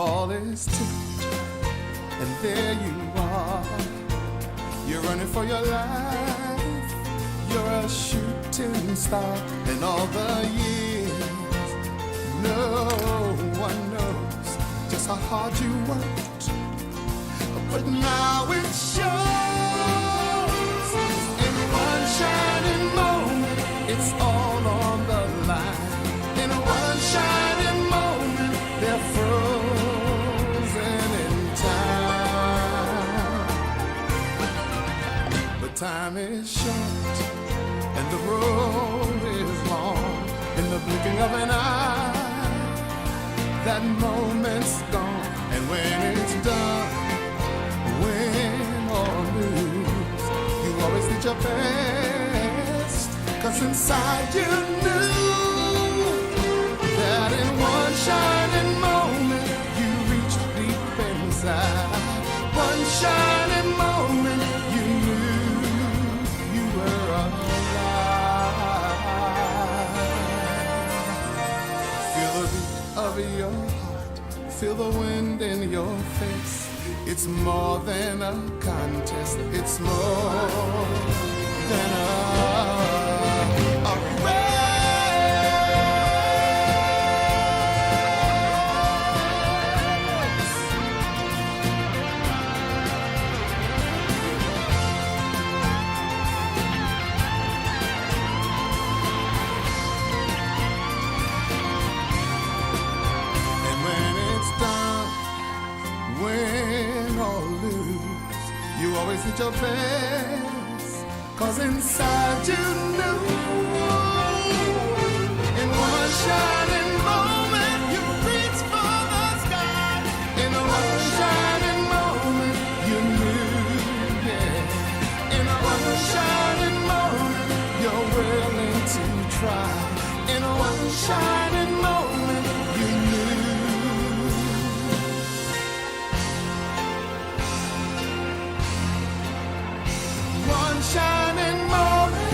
ball is tipped, and there you are. You're running for your life. You're a shooting star. In all the years, no one knows just how hard you worked. But now it shows. In one shining moment, it's all on the line. In one shining moment, they're frozen in time. But time is short, and the road is long. In the blinking of an eye, that moment's gone. And when it's done, win or lose, you always did your best. 'Cause inside you knew that in one shining moment you reached deep inside. One shining moment you knew you were alive. Feel the beat of your heart, feel the wind in your face. It's more than a contest, it's more than a race. And when it's done, win or lose, you always did your best. 'Cause inside you knew, in one shining moment you reached for the sky. In one shining moment you knew, yeah. In one shining moment you're willing to try. In one shining moment you knew. One shining moment.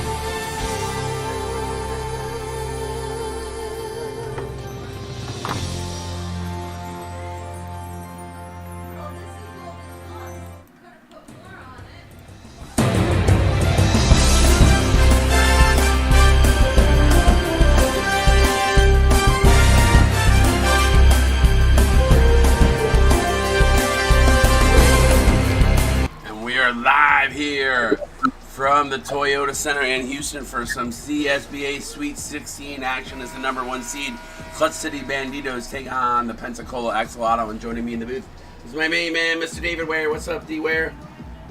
And we are live here from the Toyota Center in Houston for some CSBA Sweet 16 action as the number 1 seed. Clutch City Banditos take on the Pensacola Axolotl, and joining me in the booth is my main man, Mr. David Ware. What's up, D. Ware?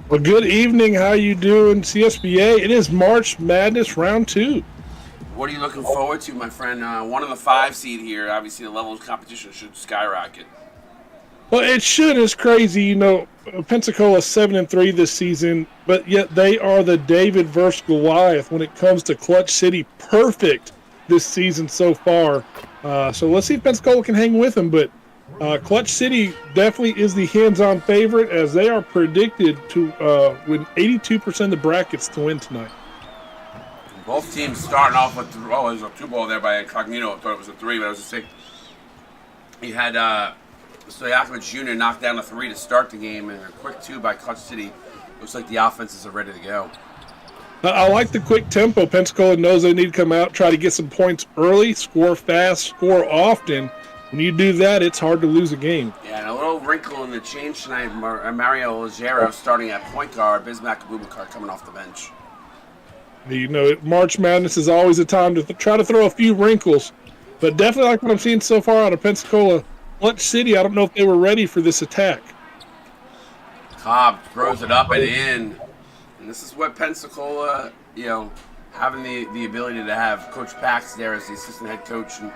Well, good evening. How you doing, CSBA? It is March Madness Round 2. What are you looking forward to, my friend? One of the 5 seed here. Obviously, the level of competition should skyrocket. Well, it should. It's crazy. You know, Pensacola 7-3 this season, but yet they are the David versus Goliath when it comes to Clutch City. Perfect this season so far. So let's see if Pensacola can hang with them. But Clutch City definitely is the hands-on favorite, as they are predicted to win 82% of the brackets to win tonight. Both teams starting off with, there's a 2-ball there by Incognito. I thought it was a 3, but I was just saying. You had Stoyakovich Jr. knocked down a 3 to start the game, and a quick 2 by Clutch City. Looks like the offenses are ready to go. I like the quick tempo. Pensacola knows they need to come out, try to get some points early, score fast, score often. When you do that, it's hard to lose a game. Yeah, and a little wrinkle in the change tonight. Mario Legero starting at point guard, Bismack Abubakar coming off the bench. You know, March Madness is always a time to try to throw a few wrinkles. But definitely like what I'm seeing so far out of Pensacola. Clutch City, I don't know if they were ready for this attack. Cobb throws it up and in. And this is what Pensacola, having the ability to have Coach Pax there as the assistant head coach and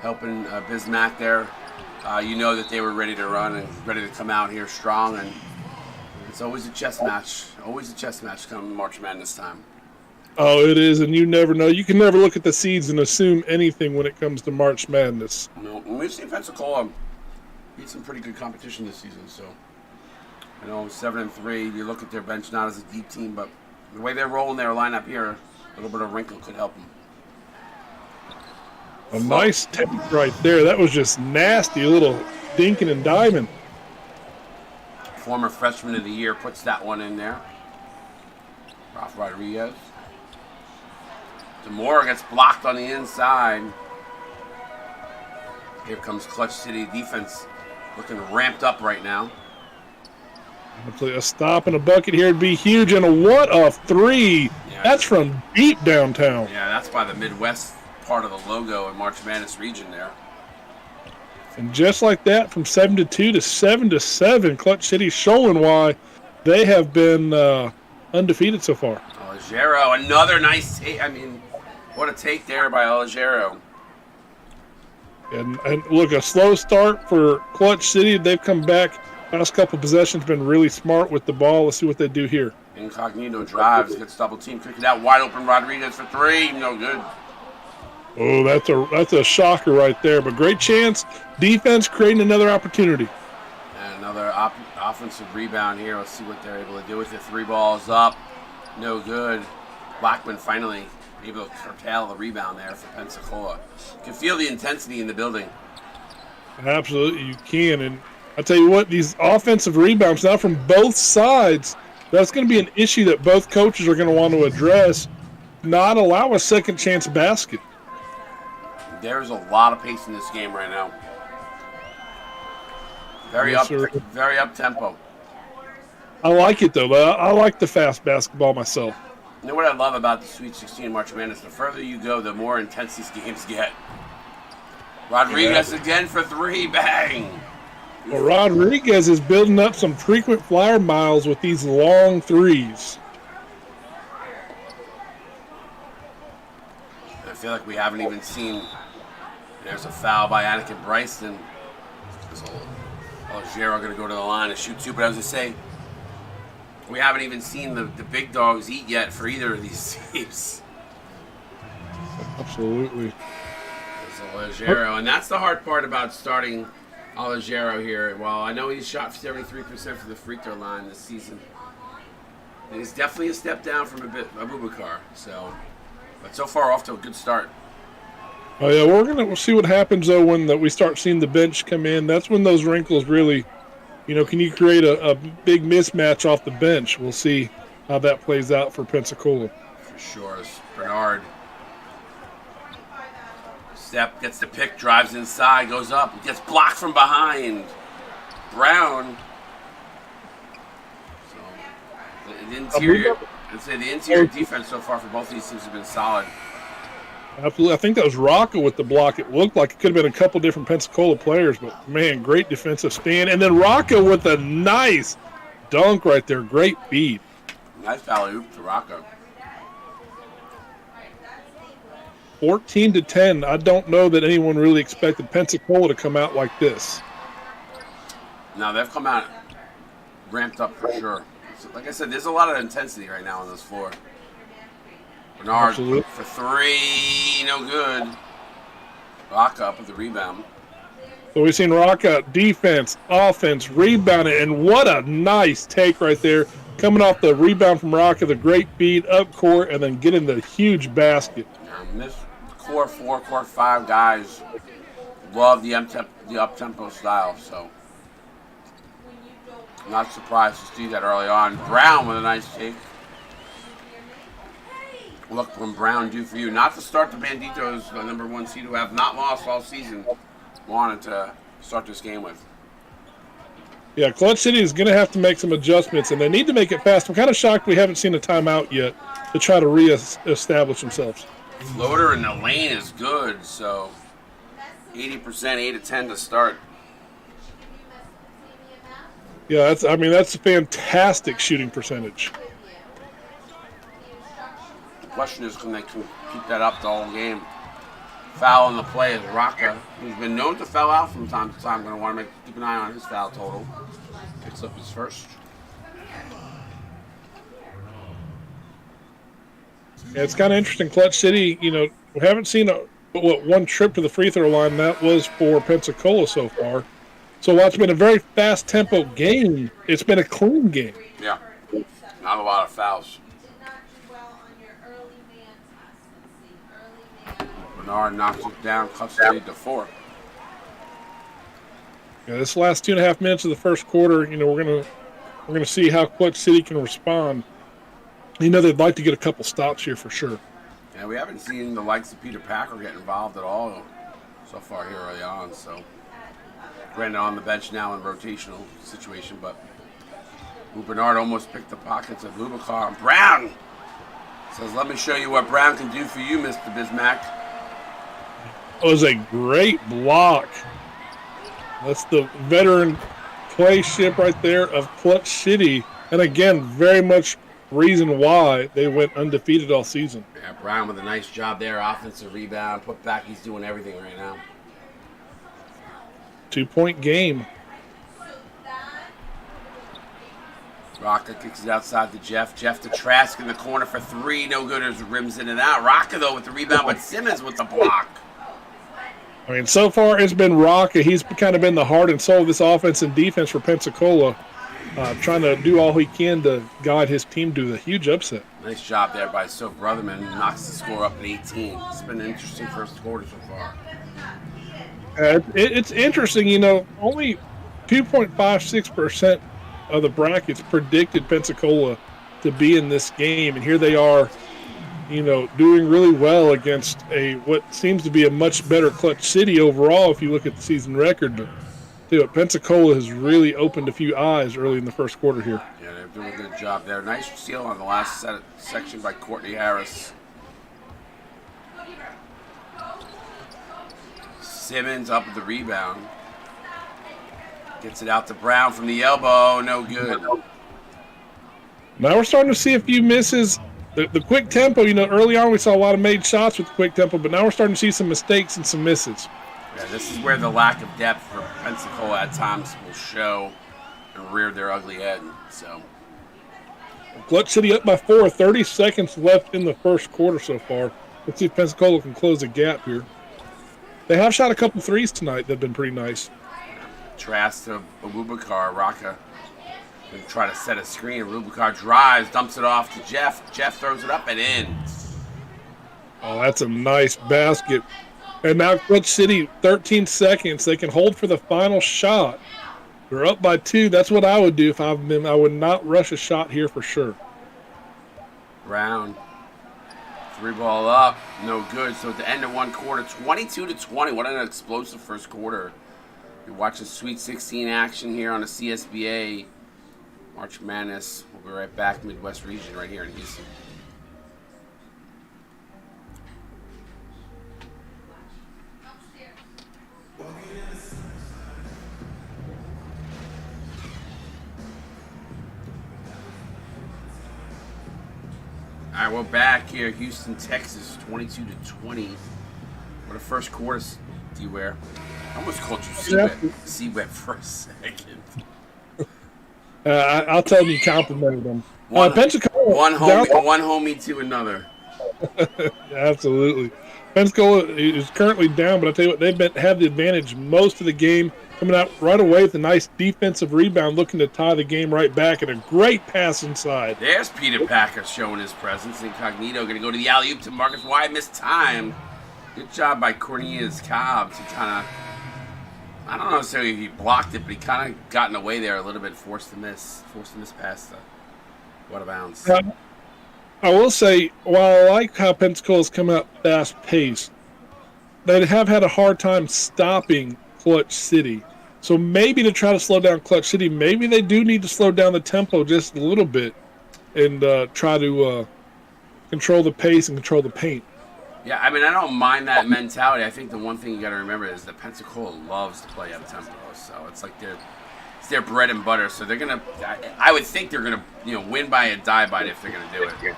helping Bismack there. You know that they were ready to run and ready to come out here strong. And it's always a chess match. Always a chess match come March Madness time. Oh, it is, and you never know. You can never look at the seeds and assume anything when it comes to March Madness. No, and we've seen Pensacola beat some pretty good competition this season. So, 7-3. You look at their bench, not as a deep team, but the way they're rolling their lineup here, a little bit of wrinkle could help them. A nice take right there. That was just nasty little dinking and diving. Former freshman of the year puts that one in there. Ralph Rodriguez. Demore gets blocked on the inside. Here comes Clutch City defense looking ramped up right now. A stop and a bucket here would be huge, and what a three! Yeah, that's from deep downtown. Yeah, that's by the Midwest part of the logo in March Madness region there. And just like that, from 7-2 to 7-7, Clutch City showing why they have been undefeated so far. Algero, another nice take. I mean, what a take there by Algero. And look, a slow start for Clutch City. They've come back. Last couple of possessions, been really smart with the ball. Let's see what they do here. Incognito drives, gets double team, kick it out wide open. Rodriguez for three, no good. Oh, that's a shocker right there. But great chance. Defense creating another opportunity. And another offensive rebound here. Let's see what they're able to do with it. Three balls up, no good. Blackman finally able to curtail the rebound there for Pensacola. You can feel the intensity in the building. Absolutely, you can. And I tell you what, these offensive rebounds now from both sides, that's going to be an issue that both coaches are going to want to address. Not allow a second chance basket. There's a lot of pace in this game right now. Very up tempo. I like it though. I like the fast basketball myself. You know what I love about the Sweet 16 March Madness? The further you go, the more intense these games get. Rodriguez again for three, bang! Well, Rodriguez is building up some frequent flyer miles with these long threes. I feel like we haven't even seen. There's a foul by Anakin Bryson. Algero going to go to the line and shoot two. But I was going to say, we haven't even seen the big dogs eat yet for either of these teams. Absolutely. There's Algero. And that's the hard part about starting Algero here. Well, I know he's shot 73% for the free throw line this season. And he's definitely a step down from Abubakar. But so far off to a good start. Oh yeah, we'll see what happens though when we start seeing the bench come in. That's when those wrinkles really, can you create a big mismatch off the bench? We'll see how that plays out for Pensacola. For sure. Bernard step, gets the pick, drives inside, goes up, gets blocked from behind. Brown. So the interior, I'd say the interior defense so far for both these teams have been solid. Absolutely. I think that was Rocca with the block. It looked like it could have been a couple different Pensacola players, but, man, great defensive stand. And then Rocca with a nice dunk right there. Great beat. Nice alley-oop to Rocca. 14-10. I don't know that anyone really expected Pensacola to come out like this. No, they've come out ramped up for sure. Like I said, there's a lot of intensity right now on this floor. Bernard for three, no good. Rocca up with the rebound. So we've seen Rocca defense, offense, rebounding, and what a nice take right there. Coming off the rebound from Rocca, the great beat up court, and then getting the huge basket. This core 4, core 5 guys love the up-tempo style, so I'm not surprised to see that early on. Brown with a nice take. Look from Brown do for you. Not to start the Banditos, the number 1 seed who have not lost all season, wanted to start this game with. Yeah, Clutch City is going to have to make some adjustments, and they need to make it fast. I'm kind of shocked we haven't seen a timeout yet to try to reestablish themselves. Floater in the lane is good, so 80%, 8 of 10 to start. Yeah, that's a fantastic shooting percentage. The question is, can they keep that up the whole game? Foul in the play is Rocca, who's been known to foul out from time to time. Going to want to keep an eye on his foul total. Picks up his first. Yeah, it's kind of interesting. Clutch City, we haven't seen one trip to the free throw line. That was for Pensacola so far. So while it's been a very fast tempo game, it's been a clean game. Yeah, not a lot of fouls. Bernard knocks it down, cuts the lead to 4. Yeah, this last 2.5 minutes of the first quarter, we're gonna see how Clutch City can respond. They'd like to get a couple stops here for sure. Yeah, we haven't seen the likes of Peter Packer get involved at all so far here early on. So, granted, on the bench now in rotational situation, but Bernard almost picked the pockets of Lubakar. Brown says, "Let me show you what Brown can do for you, Mr. Bismack." It was a great block. That's the veteran playship right there of Clutch City. And again, very much reason why they went undefeated all season. Yeah, Brown with a nice job there. Offensive rebound, put back. He's doing everything right now. 2-point game. Rocca kicks it outside to Jeff. Jeff to Trask in the corner for three. No good as rims in and out. Rocca, though, with the rebound, but Simmons with the block. I mean, so far it's been Rocca. He's kind of been the heart and soul of this offense and defense for Pensacola, trying to do all he can to guide his team to the huge upset. Nice job there by Soph Brotherman. Knocks the score up at 18. It's been an interesting first quarter so far. It's interesting, only 2.56% of the brackets predicted Pensacola to be in this game, and here they are, doing really well against what seems to be a much better Clutch City overall if you look at the season record. But Pensacola has really opened a few eyes early in the first quarter here. Yeah, they're doing a good job there. Nice steal on the last section by Courtney Harris. Simmons up with the rebound. Gets it out to Brown from the elbow. No good. Now we're starting to see a few misses. The quick tempo, early on we saw a lot of made shots with the quick tempo, but now we're starting to see some mistakes and some misses. Yeah, this is where the lack of depth for Pensacola at times will show and rear their ugly head. So, Clutch City up by 4, 30 seconds left in the first quarter so far. Let's see if Pensacola can close the gap here. They have shot a couple threes tonight that have been pretty nice. Trask to Abubakar. Rocca going to try to set a screen. Abubakar drives, dumps it off to Jeff. Jeff throws it up and in. Oh, that's a nice basket. And now Clutch City, 13 seconds. They can hold for the final shot. They're up by 2. That's what I would do if I've been. I would not rush a shot here for sure. Brown. 3 ball up. No good. So at the end of one quarter, 22-20. What an explosive first quarter. You're watching Sweet 16 action here on the CSBA. March Madness. We'll be right back. Midwest region right here in Houston. All right, we're back here, Houston, Texas, 22-20. What a first quarter, D-Ware. I almost called you C-Web for a second. I'll tell them you complimented them. Pensacola, one homie to another. Absolutely. Pensacola is currently down, but I'll tell you what, they've had the advantage most of the game, coming out right away with a nice defensive rebound, looking to tie the game right back, and a great pass inside. There's Peter Packer showing his presence. Incognito going to go to the alley-oop to Marcus Wyatt, missed time. Good job by Cornelius Cobb to kind of, I don't know necessarily if he blocked it, but he kind of got in the way there a little bit, forced to miss past the out of bounds. I will say, while I like how Pensacola's come out fast-paced, they have had a hard time stopping Clutch City. So maybe to try to slow down Clutch City, maybe they do need to slow down the tempo just a little bit and try to control the pace and control the paint. Yeah, I mean, I don't mind that mentality. I think the one thing you got to remember is that Pensacola loves to play up tempo, so it's like it's their bread and butter. So they're gonna, I would think they're gonna, win by a die bite if they're gonna do it.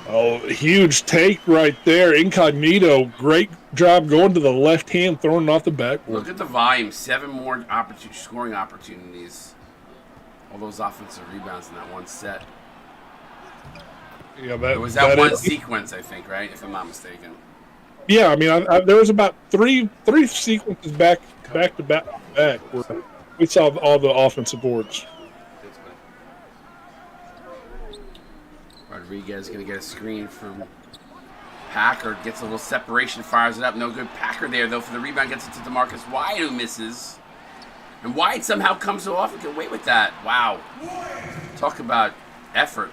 Oh, huge take right there. Incognito, great job going to the left hand, throwing it off the backboard. Look at the volume. 7 more scoring opportunities. All those offensive rebounds in that one set. Yeah, it was that one sequence, I think, right? If I'm not mistaken. Yeah, I mean, there was about three sequences back to back where we saw all the offensive boards. Rodriguez going to get a screen from Packer gets a little separation, fires it up. No good. Packer there, though, for the rebound. Gets it to DeMarcus White, who misses. And White somehow comes off and can away with that. Wow. Talk about effort.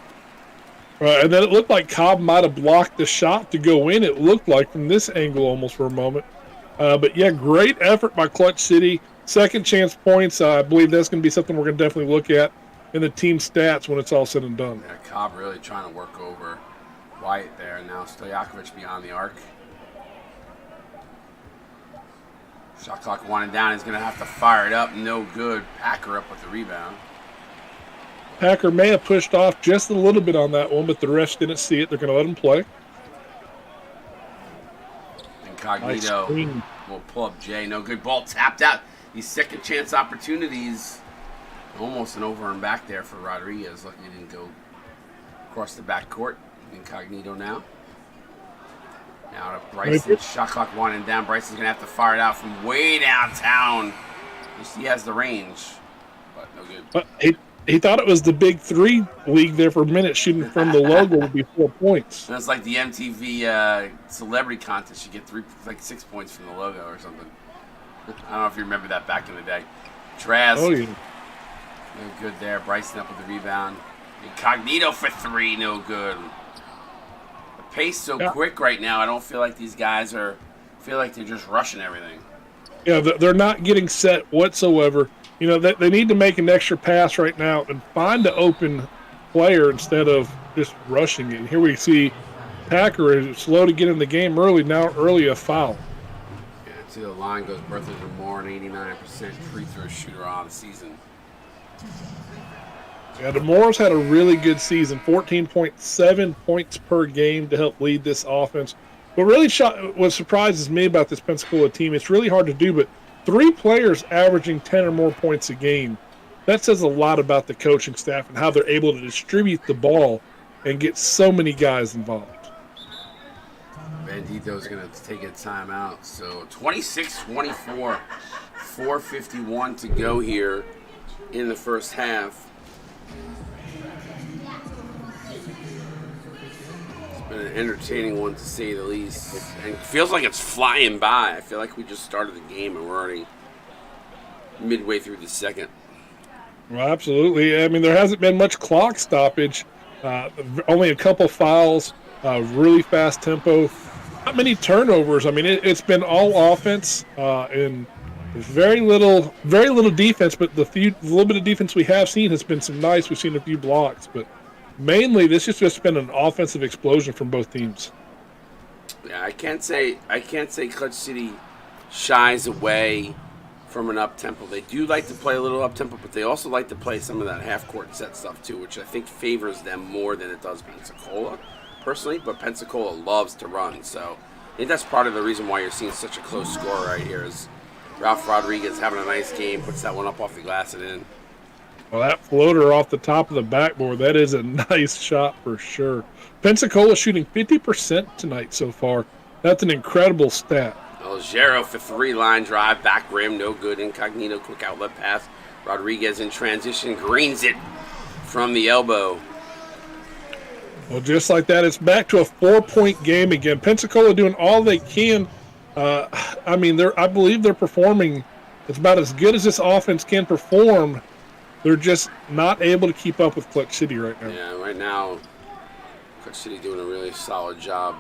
Right, and then it looked like Cobb might have blocked the shot to go in, it looked like, from this angle almost for a moment. But, yeah, great effort by Clutch City. Second chance points, I believe that's going to be something we're going to definitely look at in the team stats when it's all said and done. Yeah, Cobb really trying to work over White there. And now Stojakovic beyond the arc. Shot clock winding down. He's going to have to fire it up. No good. Packer up with the rebound. Packer may have pushed off just a little bit on that one, but the refs didn't see it. They're going to let him play. Incognito will pull up Jay. No good. Ball tapped out. These second chance opportunities. Almost an over and back there for Rodriguez. Lucky he didn't go across the back court. Incognito now. Now to Bryson. Shot clock winding down. Bryson's going to have to fire it out from way downtown. He has the range, but no good. But he thought it was the Big Three league there for a minute. Shooting from the logo would be 4 points. That's like the MTV celebrity contest. You get 6 points from the logo or something. I don't know if you remember that back in the day. Trask. Oh, yeah. No good there. Bryson up with the rebound. Incognito for three. No good. The pace so quick right now. I don't feel like these guys feel like they're just rushing everything. Yeah, they're not getting set whatsoever. You know, they need to make an extra pass right now and find an open player instead of just rushing it. And here we see Packer is slow to get in the game early. Now early a foul. Yeah, to the line goes Bertha DeMore, an 89% free throw shooter on the season. Yeah, DeMore's had a really good season, 14.7 points per game to help lead this offense. What surprises me about this Pensacola team, it's really hard to do, but 3 players averaging 10 or more points a game, that says a lot about the coaching staff and how they're able to distribute the ball and get so many guys involved. Bandito's going to take a timeout. So 26-24, 4:51 to go here in the first half. It's been an entertaining one to say the least. And it feels like it's flying by. I feel like we just started the game and we're already midway through the second. Well, absolutely. I mean, there hasn't been much clock stoppage. Only a couple fouls, really fast tempo. Not many turnovers. I mean, it's been all offense and very little defense. But the little bit of defense we have seen has been some nice. We've seen a few blocks, but mainly this has just been an offensive explosion from both teams. Yeah, I can't say Clutch City shies away from an up-tempo. They do like to play a little up-tempo, but they also like to play some of that half-court set stuff too, which I think favors them more than it does Pensacola, personally. But Pensacola loves to run, so I think that's part of the reason why you're seeing such a close score right here is Ralph Rodriguez having a nice game, puts that one up off the glass and in. Well, that floater off the top of the backboard, that is a nice shot for sure. Pensacola shooting 50% tonight so far. That's an incredible stat. Algero for three, line drive, back rim, no good. Incognito, quick outlet pass. Rodriguez in transition, greens it from the elbow. Well, just like that, it's back to a 4-point game again. Pensacola doing all they can. I believe they're performing. It's about as good as this offense can perform. They're just not able to keep up with Clutch City right now. Yeah, right now, Clutch City doing a really solid job.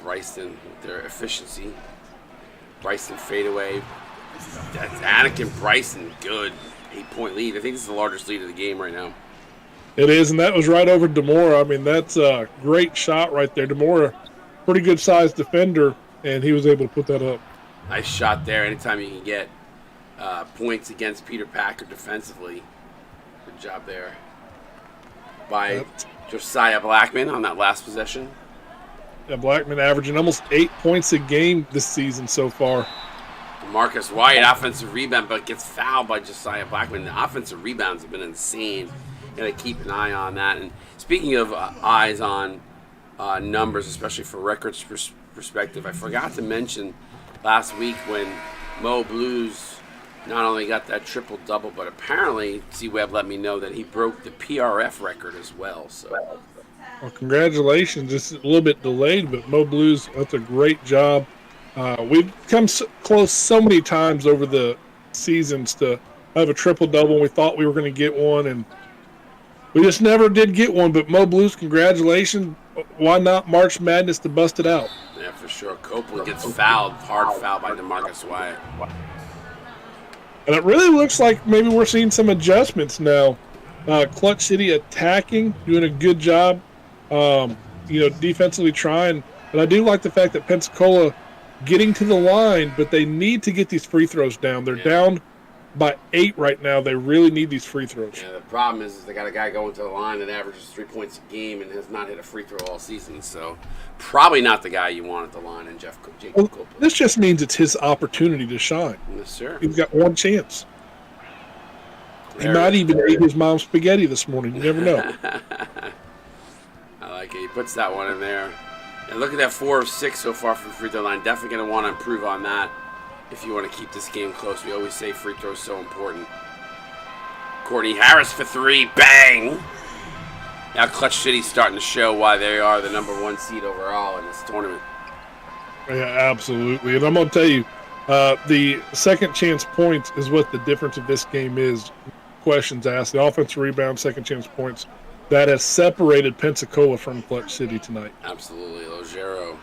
Bryson with their efficiency. Bryson fadeaway. That's Anakin Bryson, good. 8-point lead. I think this is the largest lead of the game right now. It is, and that was right over DeMora. I mean, that's a great shot right there. DeMora, pretty good sized defender, and he was able to put that up. Nice shot there. Anytime you can get points against Peter Packer defensively. Good job there by Josiah Blackman on that last possession. Yeah, Blackman averaging almost 8 points a game this season so far. Marcus White, offensive rebound, but gets fouled by Josiah Blackman. The offensive rebounds have been insane. Got to keep an eye on that. And speaking of eyes on numbers, especially for records perspective, I forgot to mention last week when Mo Blues not only got that triple-double, but apparently C-Web let me know that he broke the PRF record as well. So Well, congratulations. It's a little bit delayed, but Mo Blues, that's a great job. We've come close so many times over the seasons to have a triple-double. We thought we were going to get one, and we just never did get one. But Mo Blues, congratulations. Why not March Madness to bust it out? Yeah, for sure. Copeland gets fouled, hard foul by DeMarcus Wyatt. And it really looks like maybe we're seeing some adjustments now. Clutch City attacking, doing a good job, defensively trying. But I do like the fact that Pensacola getting to the line, but they need to get these free throws down. They're down by 8 right now. They really need these free throws. Yeah, the problem is they got a guy going to the line that averages 3 points a game and has not hit a free throw all season. So probably not the guy you want at the line in Jacob Copeland. This just means it's his opportunity to shine. Yes, sir. He's got one chance. He might even eat his mom's spaghetti this morning. You never know. I like it. He puts that one in there. And look at that 4 of 6 so far from the free throw line. Definitely going to want to improve on that if you want to keep this game close. We always say free throws so important. Courtney Harris for 3. Bang! Now Clutch City's starting to show why they are the number 1 seed overall in this tournament. Yeah, absolutely. And I'm going to tell you, the second chance points is what the difference of this game is. Questions asked. The offensive rebound, second chance points. That has separated Pensacola from Clutch City tonight. Absolutely. Logero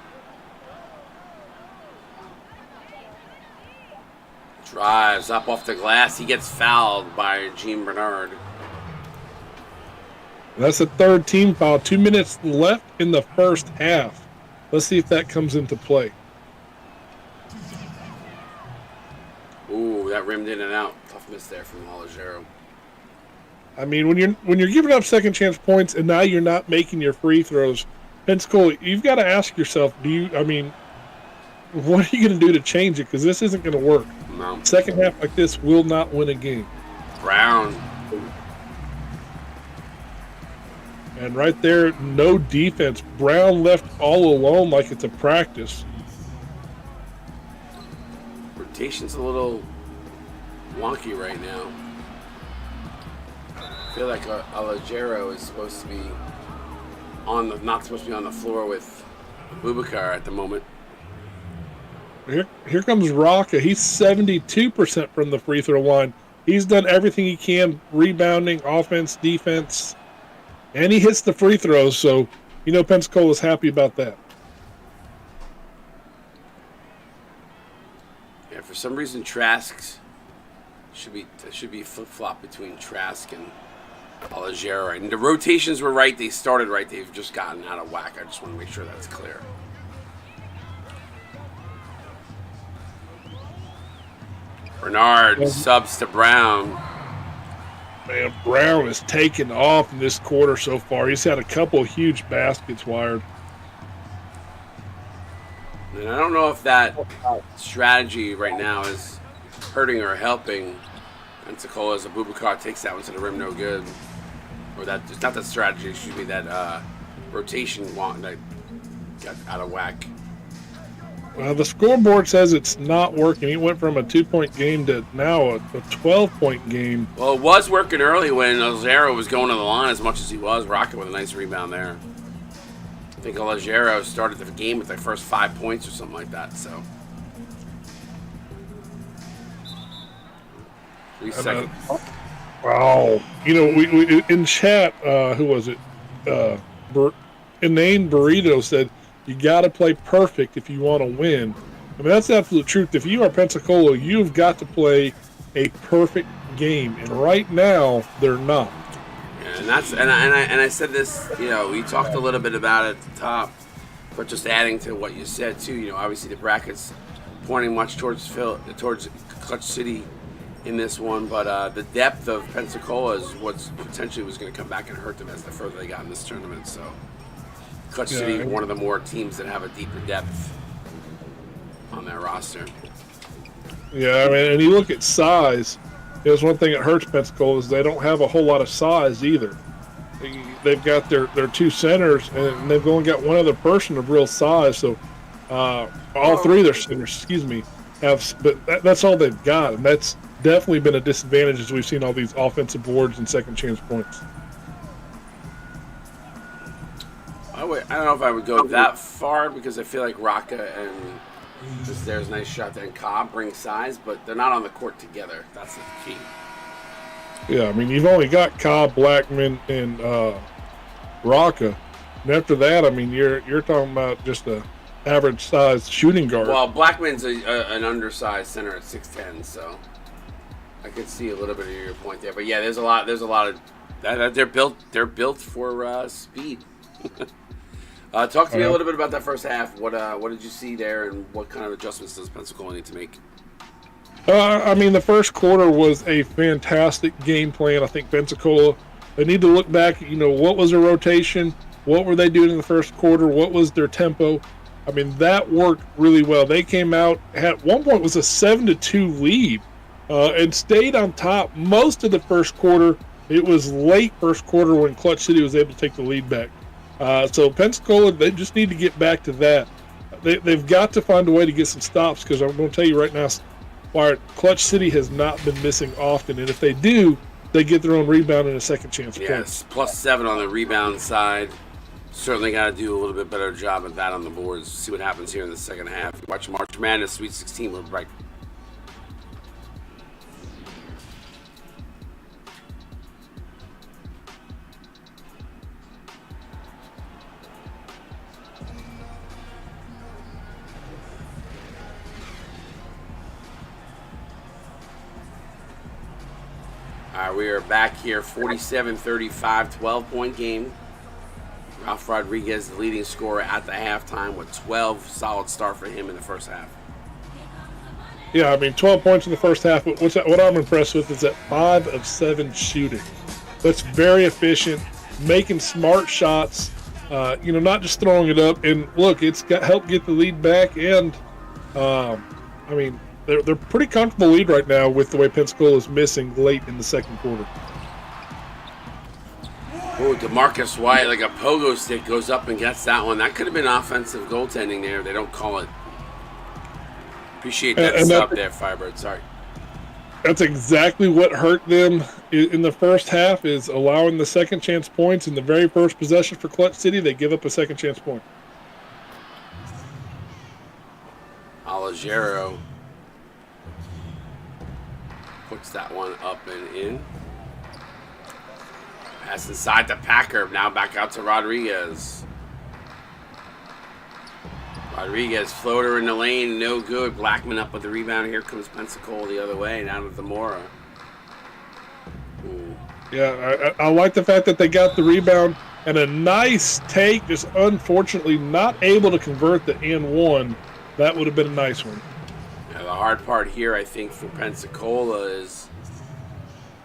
drives up off the glass. He gets fouled by Jean Bernard. That's the third team foul. 2 minutes left in the first half. Let's see if that comes into play. Ooh, that rimmed in and out. Tough miss there from Logero. I mean, when you're giving up second chance points and now you're not making your free throws, Pensacola, you've got to ask yourself, what are you going to do to change it? Because this isn't going to work. No. Second half like this will not win a game. Brown. And right there, no defense. Brown left all alone like it's a practice. Rotation's a little wonky right now. I feel like Alagero is supposed to be not supposed to be on the floor with Boubacar at the moment. Here comes Rocca. He's 72% from the free throw line. He's done everything he can, rebounding, offense, defense, and he hits the free throws. So, Pensacola's happy about that. Yeah, for some reason, Trask should be flip-flop between Trask and Alagero. And the rotations were right. They started right. They've just gotten out of whack. I just want to make sure that's clear. Bernard subs to Brown. Man, Brown is taking off in this quarter so far. He's had a couple of huge baskets wired. And I don't know if that strategy right now is hurting or helping Pensacola as Abubakar takes that one to the rim, no good. Or it's not that strategy, excuse me, that rotation that got out of whack. Well, the scoreboard says it's not working. He went from a 2-point game to now a 12-point game. Well, it was working early when Alagero was going to the line as much as he was. Rocket with a nice rebound there. I think Alagero started the game with the first 5 points or something like that. So 3 seconds. Wow. We in chat, who was it? Inane Burrito said, you got to play perfect if you want to win. I mean, that's the absolute truth. If you are Pensacola, you've got to play a perfect game. And right now, they're not. Yeah, and I said this, we talked a little bit about it at the top, but just adding to what you said too, obviously the bracket's pointing much towards Clutch City in this one, but the depth of Pensacola is what's potentially was going to come back and hurt them as the further they got in this tournament. So Clutch City, one of the more teams that have a deeper depth on their roster. Yeah, I mean, and you look at size. There's one thing that hurts Pensacola is they don't have a whole lot of size either. They've got their 2 centers, and they've only got one other person of real size. So all 3 of their centers, but that's all they've got, and that's definitely been a disadvantage as we've seen all these offensive boards and second chance points. don't know if I would go that far because I feel like Rocca and there's a nice shot there, and Cobb bring size, but they're not on the court together. That's the key. Yeah, I mean, you've only got Cobb, Blackman, and Rocca. And after that, I mean, you're talking about just a average-sized shooting guard. Well, Blackman's an undersized center at 6'10", so I could see a little bit of your point there. But yeah, there's a lot of they're built for speed. Talk to me a little bit about that first half. What did you see there, and what kind of adjustments does Pensacola need to make? I mean, the first quarter was a fantastic game plan. I think Pensacola, they need to look back, what was their rotation? What were they doing in the first quarter? What was their tempo? I mean, that worked really well. They came out, at one point was a 7-2 lead, and stayed on top most of the first quarter. It was late first quarter when Clutch City was able to take the lead back. So Pensacola, they just need to get back to that. They've got to find a way to get some stops, because I'm going to tell you right now, Clutch City has not been missing often, and if they do, they get their own rebound and a second chance. Yes, +7 on the rebound side. Certainly got to do a little bit better job at that on the boards. See what happens here in the second half. Watch March Madness Sweet 16 with right. All right, we are back here, 47-35, 12-point game. Ralph Rodriguez, the leading scorer at the halftime, with 12. Solid start for him in the first half. Yeah, I mean, 12 points in the first half. What I'm impressed with is that 5 of 7 shooting. That's very efficient, making smart shots, not just throwing it up. And look, it's helped get the lead back. And, I mean, they're pretty comfortable lead right now with the way Pensacola is missing late in the second quarter. Oh, DeMarcus White, like a pogo stick, goes up and gets that one. That could have been offensive goaltending there. They don't call it. Appreciate that sub there, Firebird. Sorry. That's exactly what hurt them in the first half, is allowing the second chance points. In the very first possession for Clutch City, they give up a second chance point. Alagero puts that one up and in. Pass inside to Packer. Now back out to Rodriguez. Rodriguez, floater in the lane, no good. Blackman up with the rebound. Here comes Pensacola the other way, down to Zamora. Yeah, I like the fact that they got the rebound and a nice take, just unfortunately not able to convert the N1. That would have been a nice one. Yeah, the hard part here, I think, for Pensacola is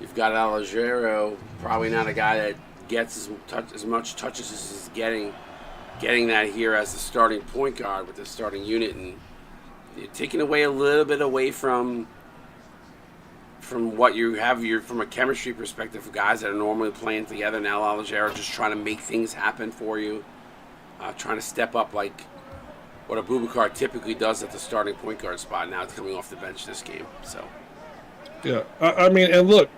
you've got Alagero, probably not a guy that gets as much touches as he's getting that here as the starting point guard with the starting unit, and you're taking away a little bit away from what you have from a chemistry perspective of guys that are normally playing together. Now Alagero just trying to make things happen for you, trying to step up like what Abubakar typically does at the starting point guard spot. Now it's coming off the bench this game. So yeah, I mean, and look,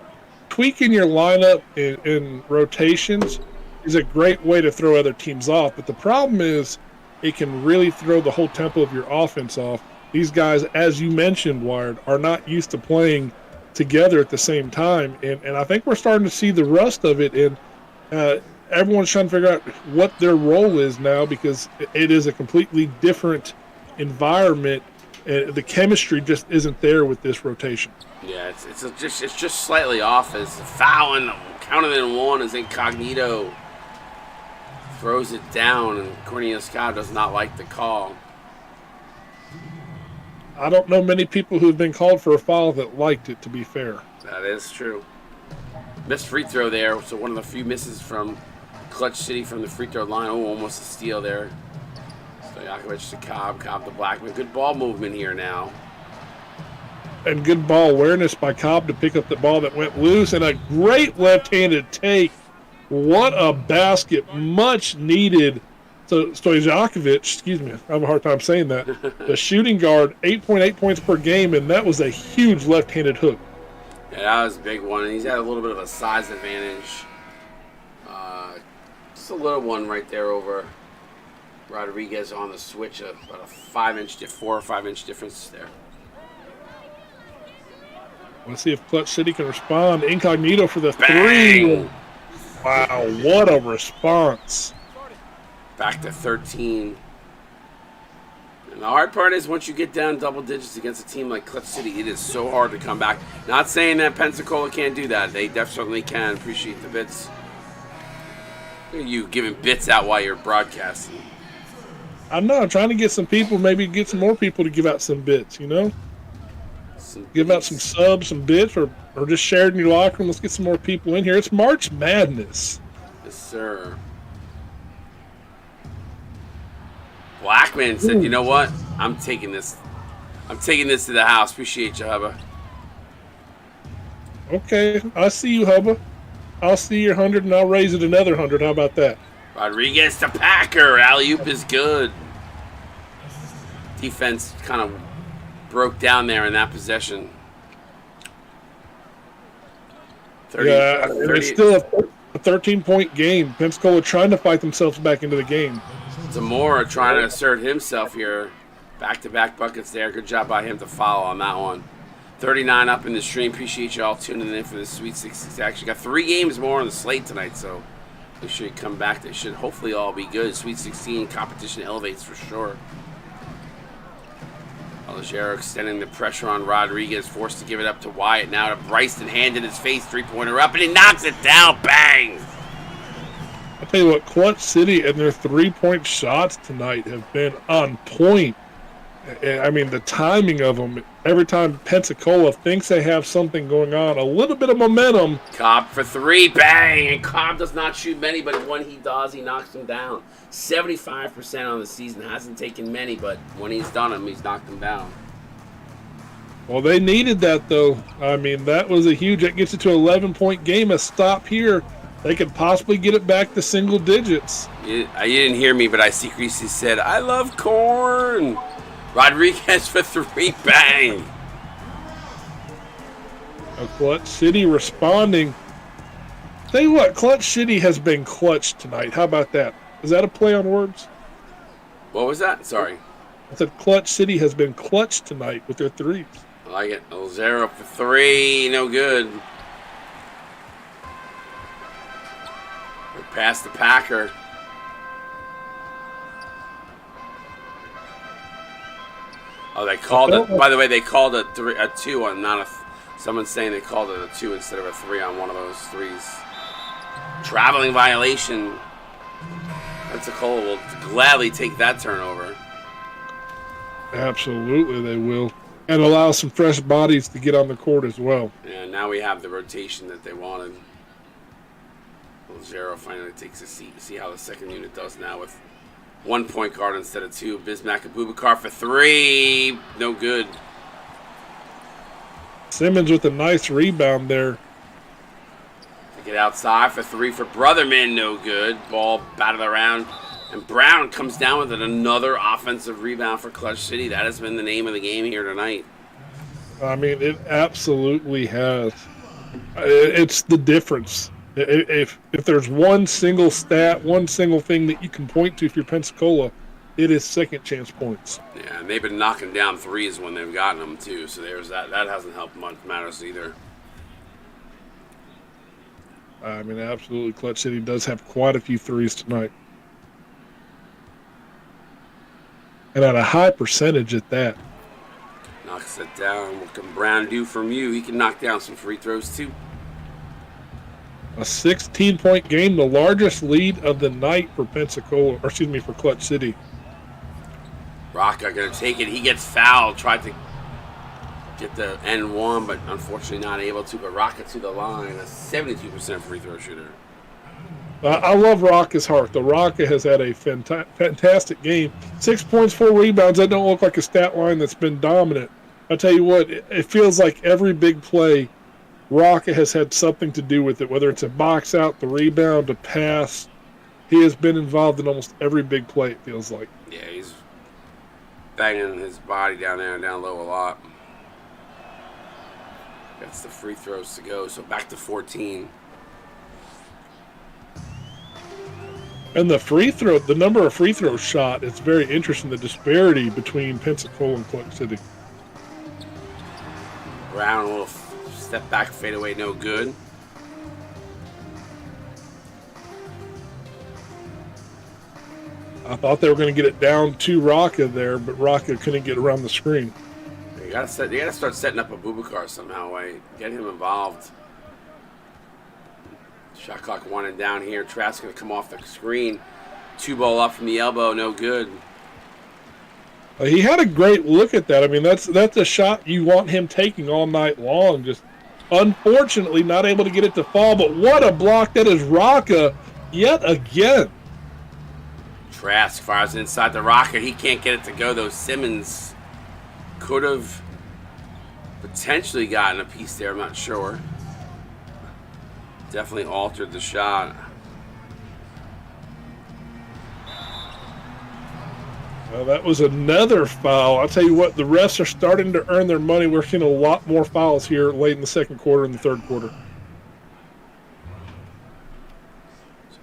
tweaking your lineup in rotations is a great way to throw other teams off. But the problem is it can really throw the whole tempo of your offense off. These guys, as you mentioned, Wired, are not used to playing together at the same time. And I think we're starting to see the rust of it. And everyone's trying to figure out what their role is now, because it is a completely different environment. The chemistry just isn't there with this rotation. Yeah, it's just slightly off. As fouling, counted in one as Incognito throws it down, and Cornelius Scott does not like the call. I don't know many people who've been called for a foul that liked it, to be fair. That is true. Missed free throw there, so one of the few misses from Clutch City from the free throw line. Oh, almost a steal there. Stojakovic to Cobb to Blackman. Good ball movement here now. And good ball awareness by Cobb to pick up the ball that went loose, and a great left-handed take. What a basket. Much needed. So Stojakovic, excuse me, I have a hard time saying that. The shooting guard, 8.8 points per game, and that was a huge left-handed hook. Yeah, that was a big one. And he's had a little bit of a size advantage. Just a little one right there over Rodriguez on the switch, about a 4 or 5 inch difference there. Let's see if Clutch City can respond. Incognito for the Bang! 3. Wow, what a response. Back to 13. And the hard part is once you get down double digits against a team like Clutch City, it is so hard to come back. Not saying that Pensacola can't do that. They definitely can. Appreciate the bits. Look at you giving bits out while you're broadcasting. I'm not trying to get some people, maybe get some more people to give out some bits, you know? Give out some subs, some bits, or just share it in your locker room. Let's get some more people in here. It's March Madness. Yes, sir. Blackman said, "You know what? I'm taking this. I'm taking this to the house. Appreciate you, Hubba." Okay, I see you, Hubba. I'll see your 100, and I'll raise it another 100. How about that? Rodriguez to Packer. Alley-oop is good. Defense kind of broke down there in that possession. 30, yeah, 30. It's still a 13-point game. Pensacola trying to fight themselves back into the game. Zamora trying to assert himself here. Back-to-back buckets there. Good job by him to follow on that one. 39 up in the stream. Appreciate you all tuning in for the Sweet 16. Actually got 3 games more on the slate tonight, so they should come back. They should hopefully all be good. Sweet 16 competition elevates for sure. Algero extending the pressure on Rodriguez, forced to give it up to Wyatt. Now to Bryson, hand in his face, 3-pointer up, and he knocks it down. Bang! I'll tell you what, Clutch City and their 3-point shots tonight have been on point. I mean, the timing of them, every time Pensacola thinks they have something going on, a little bit of momentum. Cobb for 3, bang! And Cobb does not shoot many, but when he does, he knocks them down. 75% on the season, hasn't taken many, but when he's done them, he's knocked them down. Well, they needed that, though. I mean, that was a huge, that gets it to an 11-point game. A stop here, they could possibly get it back to single digits. You didn't hear me, but I secretly said, I love corn. Rodriguez for 3, bang. Clutch City responding. Tell you what, Clutch City has been clutched tonight. How about that? Is that a play on words? What was that? Sorry. I said Clutch City has been clutched tonight with their threes. I like it. 0 for 3, no good. We're past the Packer. Oh, they called it. By the way, they called a 2 on not a. Someone's saying they called it a 2 instead of a 3 on one of those threes. Traveling violation. Pensacola will gladly take that turnover. Absolutely, they will, and allow some fresh bodies to get on the court as well. And now we have the rotation that they wanted. Zero finally takes a seat. See how the second unit does now with 1 point guard instead of 2. Bismack Abubakar for 3. No good. Simmons with a nice rebound there. Get outside for 3 for Brotherman. No good. Ball batted around. And Brown comes down with it. Another offensive rebound for Clutch City. That has been the name of the game here tonight. I mean, it absolutely has. It's the difference. If there's one single stat, one single thing that you can point to if you're Pensacola, it is second chance points. Yeah, and they've been knocking down threes when they've gotten them too. So there's that. That hasn't helped much matters either. I mean, absolutely, Clutch City does have quite a few threes tonight, and at a high percentage at that. Knocks it down. What can Brown do from you? He can knock down some free throws too. A 16-point game, the largest lead of the night for Pensacola, or excuse me, for Clutch City. Rocca going to take it. He gets fouled. Tried to get the N1, but unfortunately not able to. But Rocca to the line, a 72% free throw shooter. I love Rocca's heart. The Rocca has had a fantastic game. 6 points, 4 rebounds. That don't look like a stat line that's been dominant. I tell you what, it feels like every big play, Rocca has had something to do with it, whether it's a box out, the rebound, a pass. He has been involved in almost every big play, it feels like. Yeah, he's banging his body down there and down low a lot. That's the free throws to go, so back to 14. And the number of free throws shot, it's very interesting, the disparity between Pensacola and Clutch City. Brown, a little step back, fade away, no good. I thought they were going to get it down to Rocca there, but Rocca couldn't get around the screen. You gotta start setting up a Bubakar somehow. Get him involved. Shot clock winding down here. Trask gonna come off the screen. 2-ball up from the elbow, no good. He had a great look at that. I mean, that's a shot you want him taking all night long. Just unfortunately not able to get it to fall. But what a block that is Rocca yet again. Trask fires inside the rocker. He can't get it to go, though. Simmons could have potentially gotten a piece there. I'm not sure. Definitely altered the shot. Well, that was another foul. I'll tell you what, the refs are starting to earn their money. We're seeing a lot more fouls here late in the second quarter and the third quarter.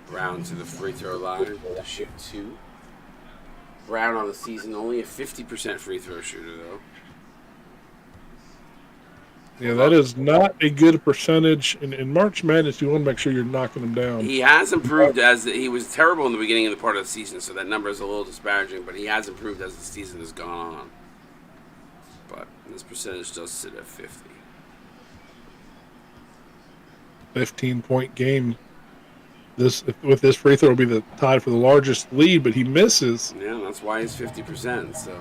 Brown to the free throw line to shoot 2. Brown on the season only a 50% free throw shooter, though. Yeah, that is not a good percentage. In March Madness, you want to make sure you're knocking them down. He has improved as he was terrible in the beginning of the part of the season, so that number is a little disparaging, but he has improved as the season has gone on. But this percentage does sit at 50. 15-point game. With this free throw will be the tied for the largest lead, but he misses. Yeah, that's why he's 50%. So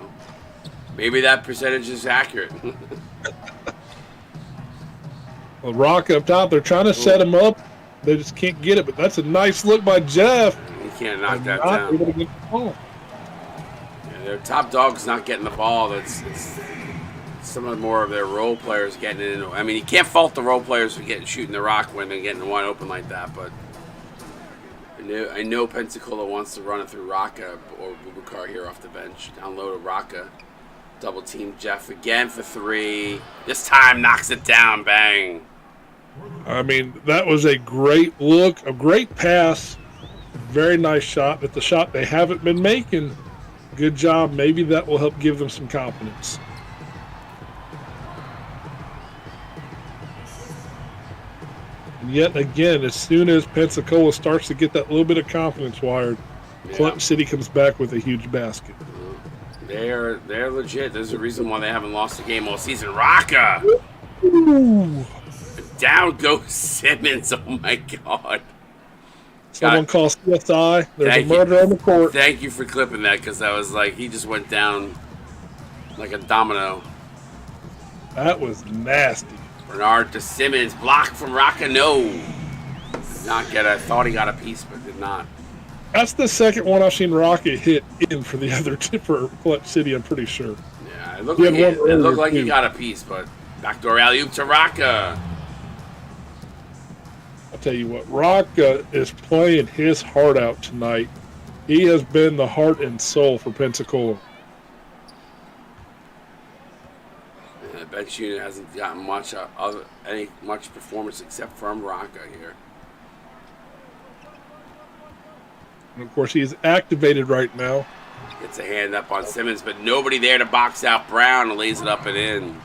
maybe that percentage is accurate. Well, Rock up top, they're trying to set him up. They just can't get it, but that's a nice look by Jeff. He can't knock that down. Able to get the ball. Yeah, their top dog's not getting the ball. It's some of more of their role players getting it in. I mean, you can't fault the role players for shooting the rock when they're getting wide open like that, but I know Pensacola wants to run it through Rocca or Bubakar here off the bench. Down low to Rocca. Double team Jeff again for 3. This time knocks it down. Bang. I mean, that was a great look, a great pass. Very nice shot. But the shot they haven't been making, good job. Maybe that will help give them some confidence. And yet again, as soon as Pensacola starts to get that little bit of confidence wired, Clutch City comes back with a huge basket. They're legit. There's a reason why they haven't lost a game all season. Rocca! Ooh. Down goes Simmons. Oh, my God. Someone calls CSI. There's a murder on the court. Thank you for clipping that, because that was like, he just went down like a domino. That was nasty. Bernard to Simmons. Block from Rocca. No. Did not get it. I thought he got a piece, but did not. That's the second one I've seen Rocket hit in for the other for Clutch City, I'm pretty sure. Yeah, it looked like he got a piece, but backdoor alley-oop to Rocca. I'll tell you what, Rocca is playing his heart out tonight. He has been the heart and soul for Pensacola. And the bench unit hasn't gotten much performance except from Rocca here. And of course, he is activated right now. Gets a hand up on Simmons, but nobody there to box out Brown, and lays it up and in.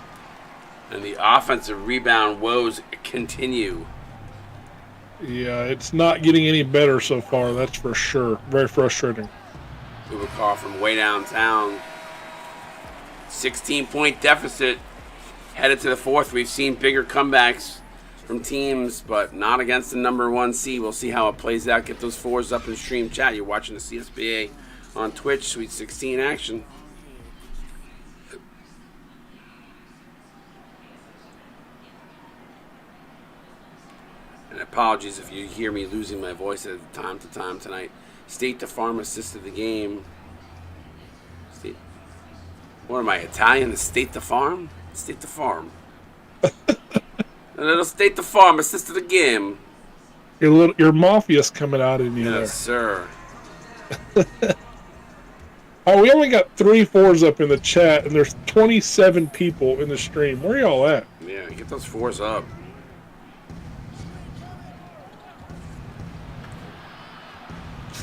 And the offensive rebound woes continue. Yeah, it's not getting any better so far, that's for sure. Very frustrating. Bubakar from way downtown. 16-point deficit. Headed to the fourth. We've seen bigger comebacks from teams, but not against the number 1 seed. We'll see how it plays out. Get those 4s up in stream chat. You're watching the CSBA on Twitch. Sweet 16 action. And apologies if you hear me losing my voice at time to time tonight. State the Farm assisted the game. What am I, Italian? The State the Farm? State the Farm. A little State the Farm assisted the game. Your mafia's coming out in you. Yes, sir. Oh, we only got 3 4s up in the chat, and there's 27 people in the stream. Where y'all at? Yeah, get those 4s up.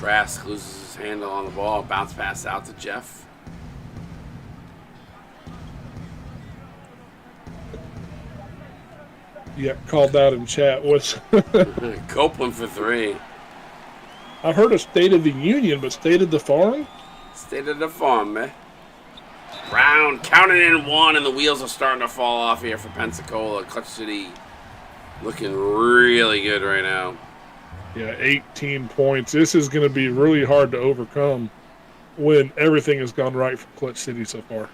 Trask loses his handle on the ball. Bounce pass out to Jeff. Yeah, called out in chat. What's Copeland for 3. I heard a State of the Union, but State of the Farm? State of the farm, man. Brown counting in 1, and the wheels are starting to fall off here for Pensacola. Clutch City looking really good right now. Yeah, 18 points. This is going to be really hard to overcome when everything has gone right for Clutch City so far.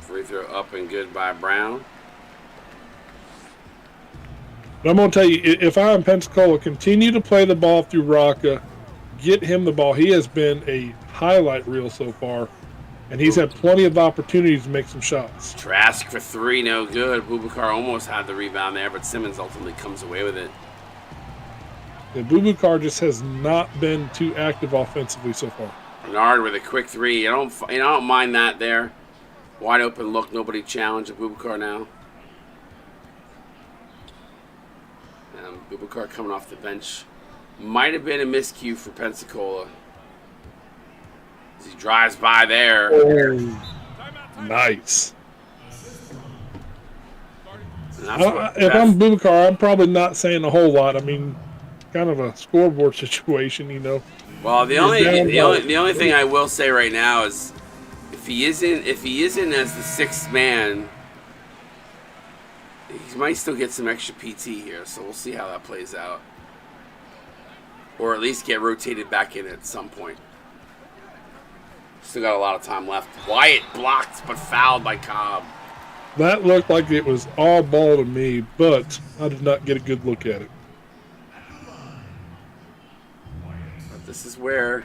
Free throw up and good by Brown. But I'm going to tell you, if I'm Pensacola, continue to play the ball through Rocca, get him the ball. He has been a highlight reel so far, and he's had plenty of opportunities to make some shots. Trask for 3, no good. Bubakar almost had the rebound there, but Simmons ultimately comes away with it. Yeah, Bubakar just has not been too active offensively so far. Bernard with a quick 3. I don't mind that there. Wide open look, nobody challenged Bubakar now. Bubakar coming off the bench. Might have been a miscue for Pensacola. As he drives by there. Oh, nice. If I'm Bubakar, I'm probably not saying a whole lot. I mean, kind of a scoreboard situation, you know. Well, the only thing I will say right now is if he isn't as the 6th man, he might still get some extra PT here, so we'll see how that plays out. Or at least get rotated back in at some point. Still got a lot of time left. Wyatt blocked but fouled by Cobb. That looked like it was all ball to me, but I did not get a good look at it. But this is where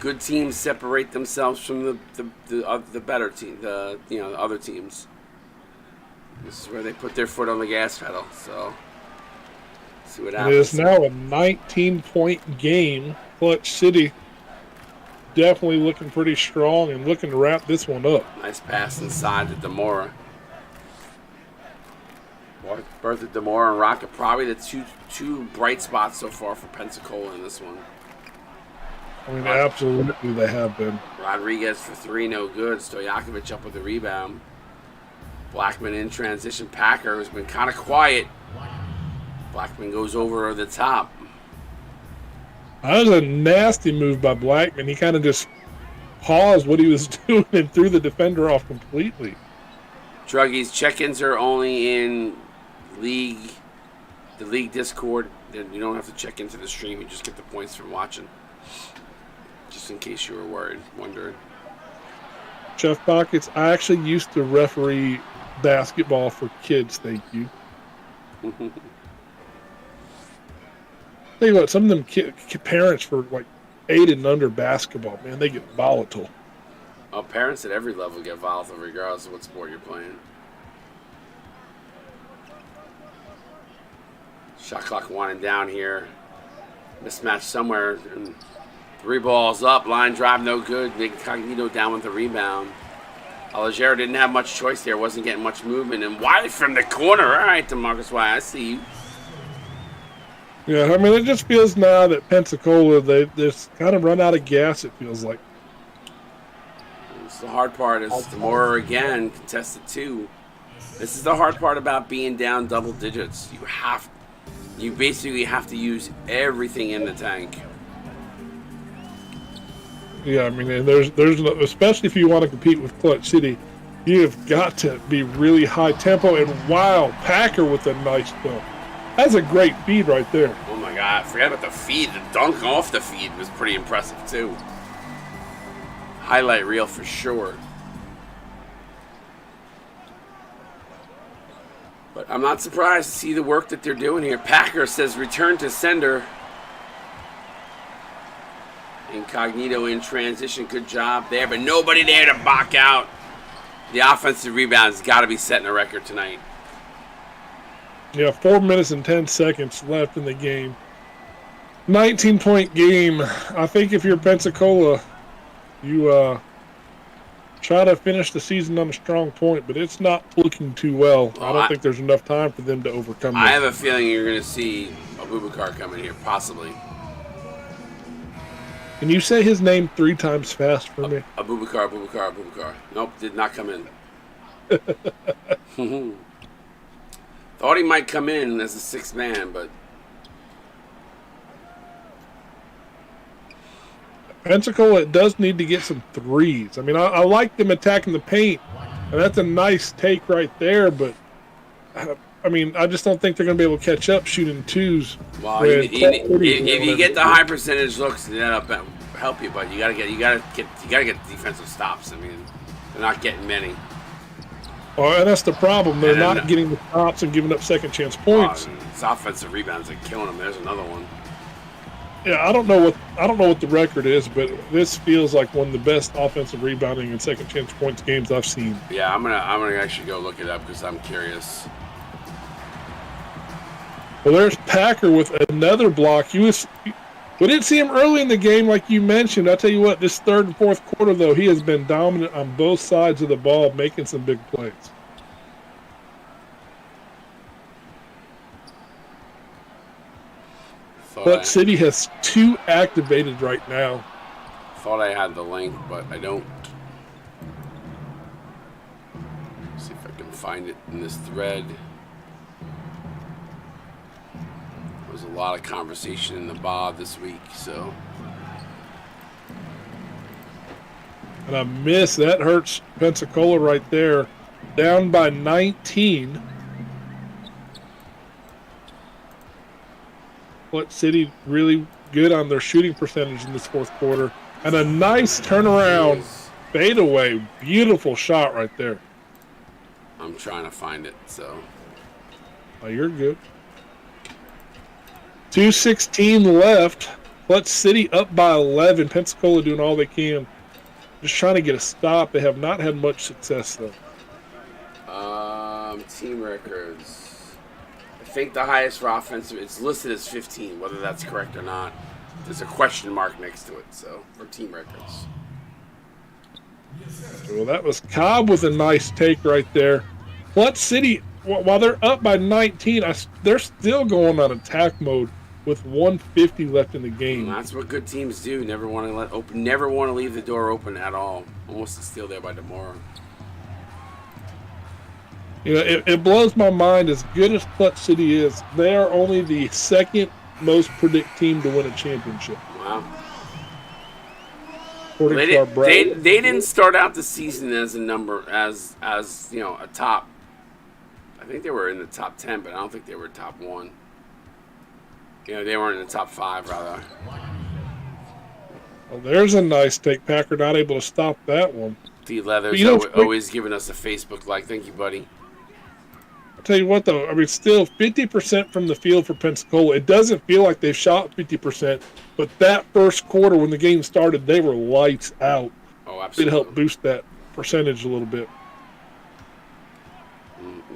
good teams separate themselves from the better team, the other teams. This is where they put their foot on the gas pedal. So, see what happens. It is now a 19-point game. Clutch City definitely looking pretty strong and looking to wrap this one up. Nice pass inside to Demora. Bertha Demora and Rocket probably the two bright spots so far for Pensacola in this one. I mean, absolutely they have been. Rodriguez for 3, no good. Stojakovic up with the rebound. Blackman in transition. Packer, who's been kind of quiet. Blackman goes over the top. That was a nasty move by Blackman. He kind of just paused what he was doing and threw the defender off completely. Druggies, check-ins are only in the league Discord. You don't have to check into the stream. You just get the points from watching. Just in case you were wondering. Chef Pockets, I actually used to referee basketball for kids, thank you. Tell you what, some of them parents for like 8 and under basketball, man, they get volatile. Oh, parents at every level get volatile regardless of what sport you're playing. Shot clock winding down here. Mismatch somewhere. And 3 balls up. Line drive, no good. Nick Cognito down with the rebound. Allegero didn't have much choice there. Wasn't getting much movement. And Wyatt from the corner. All right, DeMarcus Wyatt, I see you. Yeah, I mean, it just feels now that Pensacola, they've kind of run out of gas, it feels like. The hard part is Demora again, contested 2. This is the hard part about being down double digits. You basically have to use everything in the tank. Yeah, I mean, and there's especially if you want to compete with Clutch City, you have got to be really high tempo. And wow, Packer with a nice dunk. That's a great feed right there. Oh my God, forget about the feed. The dunk off the feed was pretty impressive too. Highlight reel for sure. But I'm not surprised to see the work that they're doing here. Packer says return to sender. Incognito in transition, good job there, but nobody there to block out. The offensive rebound has got to be setting a record tonight. Yeah, 4 minutes and 10 seconds left in the game. 19-point game. I think if you're Pensacola, you try to finish the season on a strong point, but it's not looking too well. I don't think there's enough time for them to overcome this. I have a feeling you're going to see Abubakar coming here, possibly. Can you say his name 3 times fast for me? Abubakar. Nope, did not come in. Thought he might come in as a 6th man, but Pensacola does need to get some threes. I mean, I like them attacking the paint, and that's a nice take right there, but I mean, I just don't think they're going to be able to catch up shooting 2s. Well, if you get the high percentage looks, that'll help you. But you gotta get defensive stops. I mean, they're not getting many. Oh, and that's the problem. They're not getting the stops and giving up second chance points. It's offensive rebounds are killing them. There's another one. Yeah, I don't know what the record is, but this feels like one of the best offensive rebounding and second chance points games I've seen. Yeah, I'm gonna actually go look it up because I'm curious. Well, there's Packer with another block. We didn't see him early in the game, like you mentioned. I'll tell you what, this third and fourth quarter, though, he has been dominant on both sides of the ball, making some big plays. But City has 2 activated right now. Thought I had the link, but I don't. Let's see if I can find it in this thread. There was a lot of conversation in the BOD this week, so. And I miss. That hurts Pensacola right there. Down by 19. What City really good on their shooting percentage in this fourth quarter. And a nice turnaround fadeaway. Beautiful shot right there. I'm trying to find it, so. Oh, you're good. 2:16 left. Clutch City up by 11. Pensacola doing all they can. Just trying to get a stop. They have not had much success, though. Team records. I think the highest for offensive, it's listed as 15. Whether that's correct or not, there's a question mark next to it. So for team records. Well, that was Cobb with a nice take right there. Clutch City, while they're up by 19, they're still going on attack mode with 150 left in the game. And that's what good teams do. Never want to leave the door open at all. Almost a steal there by DeMora. You know, it blows my mind. As good as Clutch City is, they are only the 2nd most predict team to win a championship. Wow. According to our bracket. They didn't start out the season as a top. I think they were in the top 10, but I don't think they were top 1. You know, they weren't in the top 5, rather. Well, there's a nice take. Packer not able to stop that one. D. Leathers always giving us a Facebook like. Thank you, buddy. I'll tell you what, though. I mean, still 50% from the field for Pensacola. It doesn't feel like they've shot 50%, but that first quarter when the game started, they were lights out. Oh, absolutely. It helped boost that percentage a little bit.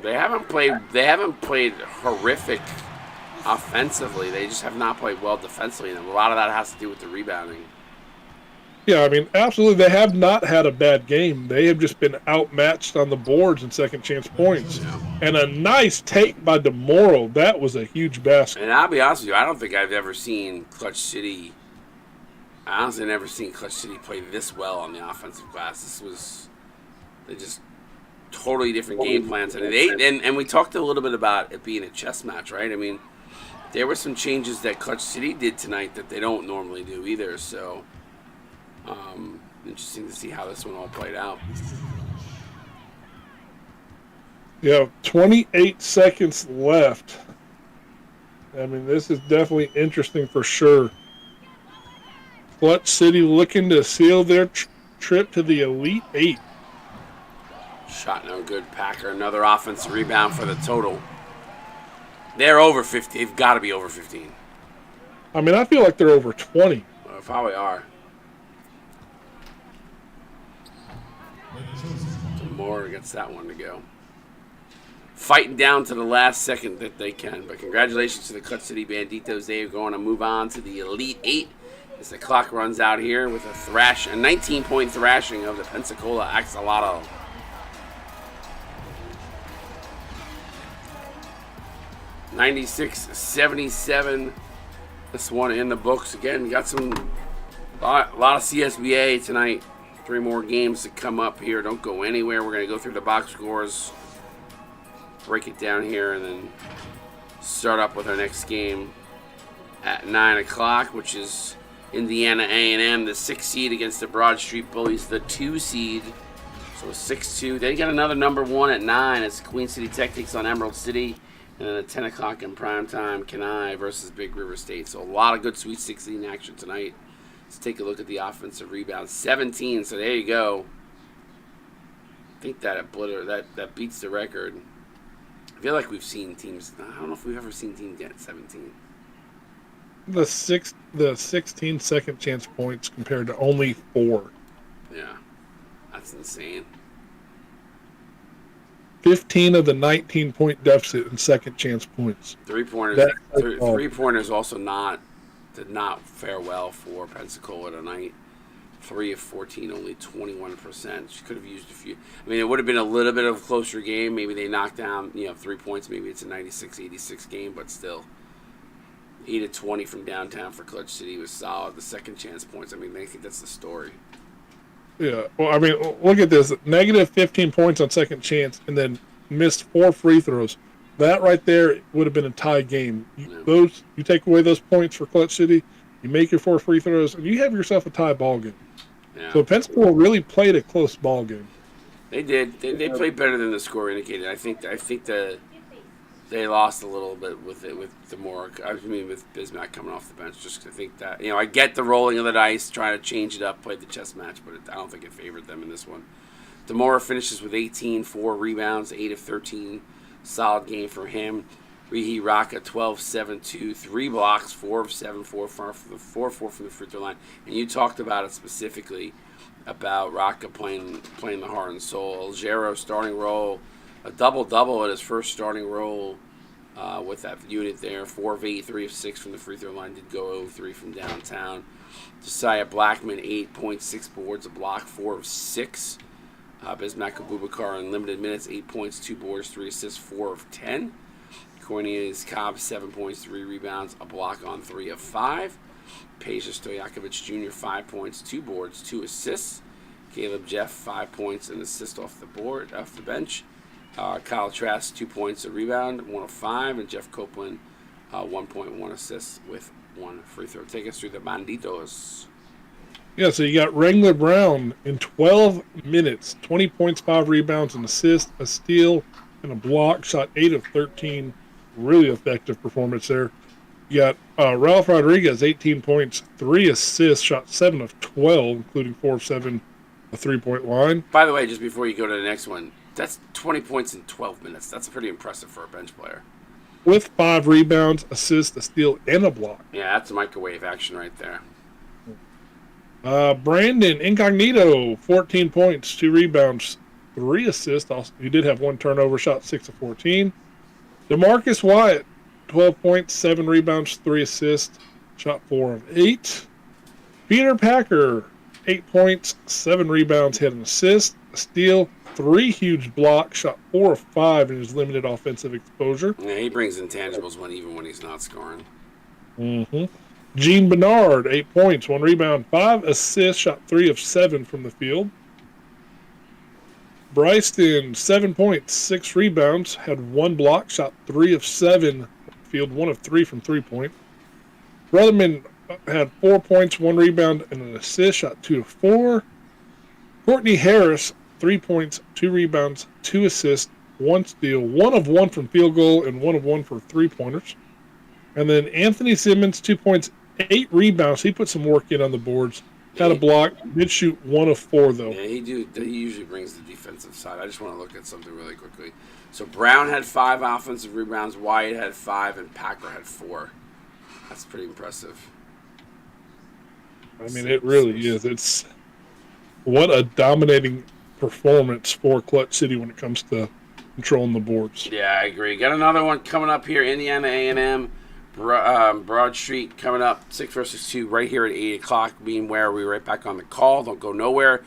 They haven't played horrific offensively. They just have not played well defensively, and a lot of that has to do with the rebounding. Yeah, I mean, absolutely. They have not had a bad game. They have just been outmatched on the boards and second chance points. Yeah. And a nice take by DeMoro. That was a huge basket. And I'll be honest with you, I don't think I've ever seen Clutch City. I honestly never seen Clutch City play this well on the offensive glass. They just totally different game plans. And we talked a little bit about it being a chess match, right? I mean, there were some changes that Clutch City did tonight that they don't normally do either. So, interesting to see how this one all played out. Yeah, 28 seconds left. I mean, this is definitely interesting for sure. Clutch City looking to seal their trip to the Elite Eight. Shot no good. Packer, another offensive rebound for the total. They're over 50. They've got to be over 15. I mean, I feel like they're over 20. Well, probably are. Moore gets that one to go. Fighting down to the last second that they can. But congratulations to the Clutch City Banditos. They are going to move on to the Elite Eight. as the clock runs out here with a 19-point thrashing of the Pensacola Axolotl. (96-77). This one in the books again. Got a lot of CSBA tonight. 3 more games to come up here. Don't go anywhere. We're going to go through the box scores, break it down here, and then start up with our next game at 9 o'clock, which is Indiana A&M, the 6 seed against the Broad Street Bullies, the 2 seed. So 6-2. They got another number 1 at 9 as Queen City Tech takes on Emerald City. And then at 10 o'clock in primetime, Kenai versus Big River State. So a lot of good Sweet 16 action tonight. Let's take a look at the offensive rebounds. 17, so there you go. I think that beats the record. I feel like we've seen teams. I don't know if we've ever seen teams get 17. The 16 second chance points compared to only 4. Yeah, that's insane. 15 of the 19-point deficit in second chance points. Three-pointers also did not fare well for Pensacola tonight. 3 of 14, only 21%. She could have used a few. I mean, it would have been a little bit of a closer game. Maybe they knocked down, 3 points. Maybe it's a 96-86 game, but still. 8 of 20 from downtown for Clutch City was solid. The second chance points, I think that's the story. Yeah, well, I mean, look at this. Negative 15 points on second chance and then missed 4 free throws. That right there would have been a tie game. You take away those points for Clutch City, you make your 4 free throws, and you have yourself a tie ball game. Yeah. So Pensacola really played a close ball game. They did. They played better than the score indicated. I think they lost a little bit with Bismack coming off the bench. Just 'cause I think that I get the rolling of the dice, trying to change it up, play the chess match, but I don't think it favored them in this one. Demora finishes with 18, 4 rebounds, 8 of 13. Solid game for him. Rihi Raka, 12, 7, 2, 3 blocks, 4 of 7, 4 from the free throw line. And you talked about it specifically about Raka playing the heart and soul. Algero starting role, a double-double at his first starting role with that unit there. 4 of 8, 3 of 6 from the free throw line. Did go 0-3 from downtown. Josiah Blackman, 8 points, 6 boards, a block, 4 of 6. Bismack Abubakar in limited minutes, 8 points, 2 boards, 3 assists, 4 of 10. Cornelius Cobb, 7 points, 3 rebounds, a block on 3 of 5. Peja Stojakovic Jr., 5 points, 2 boards, 2 assists. Caleb Jeff, 5 points, an assist off the bench. Kyle Trask, 2 points, a rebound, 1 of 5. And Jeff Copeland, 1 point, 1 assist with 1 free throw. Take us through the Banditos. Yeah, so you got Wrangler Brown in 12 minutes, 20 points, 5 rebounds, an assist, a steal, and a block. Shot 8 of 13. Really effective performance there. You got Ralph Rodriguez, 18 points, 3 assists, shot 7 of 12, including 4 of 7 a 3-point line. By the way, just before you go to the next one, that's 20 points in 12 minutes. That's pretty impressive for a bench player. With 5 rebounds, assists, a steal, and a block. Yeah, that's microwave action right there. Brandon Incognito, 14 points, 2 rebounds, 3 assists. He did have 1 turnover, shot 6 of 14. DeMarcus Wyatt, 12 points, 7 rebounds, 3 assists, shot 4 of 8. Peter Packer, 8 points, 7 rebounds, had an assist, a steal, 3 huge blocks, shot 4 of 5 in his limited offensive exposure. Yeah, he brings intangibles even when he's not scoring. Mm-hmm. Gene Bernard, 8 points, 1 rebound, 5 assists, shot 3 of 7 from the field. Bryston, 7 points, 6 rebounds, had 1 block, shot 3 of 7 field, 1 of 3 from 3-point. Brotherman had 4 points, 1 rebound, and an assist, shot 2 of 4. Courtney Harris, 3 points, 2 rebounds, 2 assists, 1 steal, 1 of 1 from field goal, and 1 of 1 for 3-pointers. And then Anthony Simmons, 2 points, 8 rebounds. He put some work in on the boards. Had a block. Did shoot 1 of 4, though. Yeah, he usually brings the defensive side. I just want to look at something really quickly. So Brown had 5 offensive rebounds, Wyatt had 5, and Packer had 4. That's pretty impressive. I mean, it really is. It's what a dominating performance for Clutch City when it comes to controlling the boards. Yeah, I agree. Got another one coming up here. Indiana A&M Broad Street coming up, 6 versus 2, right here at 8 o'clock. Meanwhile, we're right back on the call. Don't go nowhere.